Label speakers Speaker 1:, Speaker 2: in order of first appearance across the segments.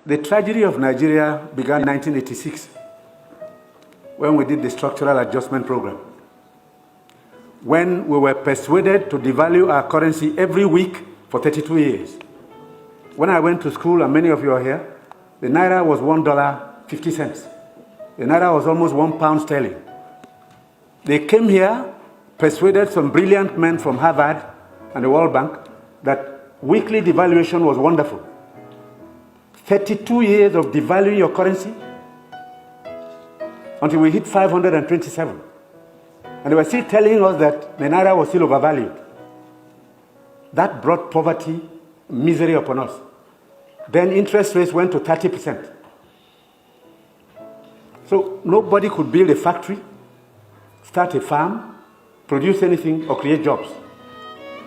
Speaker 1: The tragedy of Nigeria began in 1986 when we did the structural adjustment program. When we were persuaded to devalue our currency every week for 32 years. When I went to school, and many of you are here, the naira was $1.50. The naira was almost £1 sterling. They came here, persuaded some brilliant men from Harvard and the World Bank that weekly devaluation was wonderful. 32 years of devaluing your currency until we hit 527. And they were still telling us that the naira was still overvalued. That brought poverty, misery upon us. Then interest rates went to 30%. So nobody could build a factory, start a farm, produce anything, or create jobs.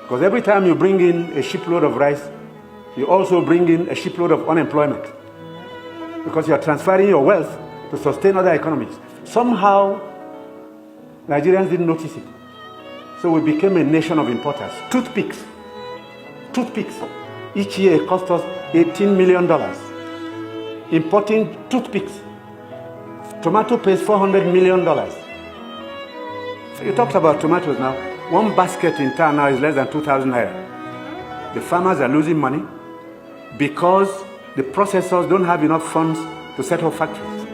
Speaker 1: Because every time you bring in a shipload of rice, you also bring in a shipload of unemployment. Because you are transferring your wealth to sustain other economies. Somehow, Nigerians didn't notice it. So we became a nation of importers. Toothpicks. Each year it cost us $18 million. Importing toothpicks. Tomato paste, $400 million. So you talked about tomatoes now. One basket in town now is less than 2,000 naira. The farmers are losing money because the processors don't have enough funds to set up factories.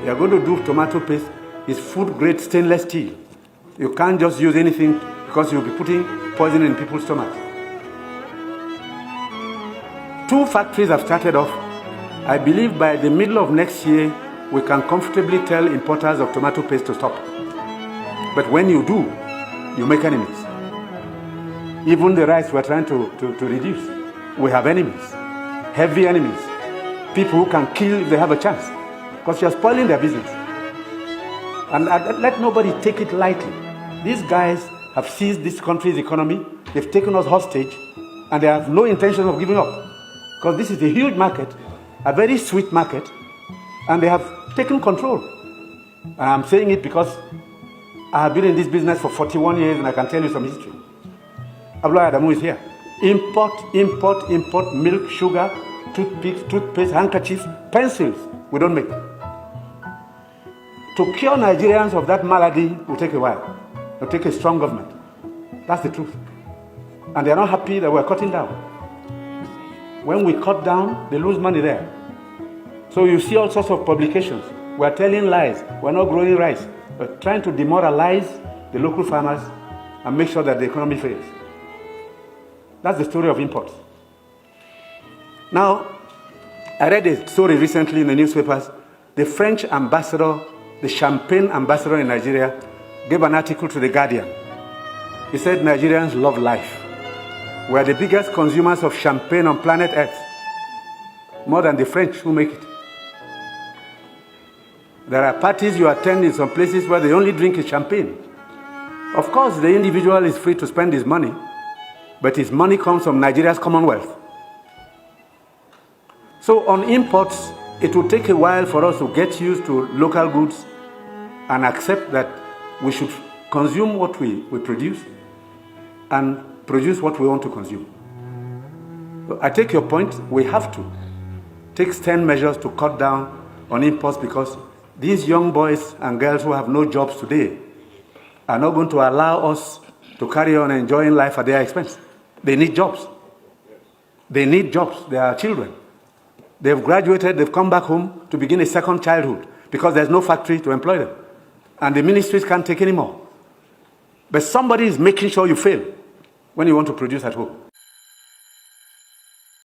Speaker 1: They are going to do tomato paste. It's food-grade stainless steel. You can't just use anything because you'll be putting poison in people's stomachs. 2 factories have started off. I believe by the middle of next year, we can comfortably tell importers of tomato paste to stop. But when you do, you make enemies. Even the rice we're trying to reduce, we have enemies, heavy enemies, people who can kill if they have a chance, because you're spoiling their business. And let nobody take it lightly. These guys have seized this country's economy, they've taken us hostage, and they have no intention of giving up. Because this is a huge market, a very sweet market, and they have taken control. And I'm saying it because I have been in this business for 41 years and I can tell you some history. Abdullah Adamu is here. Import milk, sugar, toothpicks, toothpaste, handkerchiefs, pencils. We don't make. To cure Nigerians of that malady will take a while. It will take a strong government. That's the truth. And they are not happy that we're cutting down. When we cut down, they lose money there. So you see all sorts of publications. We're telling lies. We're not growing rice. We're trying to demoralize the local farmers and make sure that the economy fails. That's the story of imports. Now, I read a story recently in the newspapers. The French ambassador, the champagne ambassador in Nigeria, gave an article to The Guardian. He said Nigerians love life. We are the biggest consumers of champagne on planet Earth, more than the French who make it. There are parties you attend in some places where they only drink champagne. Of course, the individual is free to spend his money, but his money comes from Nigeria's commonwealth. So on imports, it will take a while for us to get used to local goods and accept that we should consume what we produce and produce what we want to consume. So I take your point. We have to take stern measures to cut down on imports because these young boys and girls who have no jobs today are not going to allow us to carry on enjoying life at their expense. They need jobs. They need jobs. They are children. They've graduated, they've come back home to begin a second childhood because there's no factory to employ them. And the ministries can't take any more. But somebody is making sure you fail when you want to produce at home.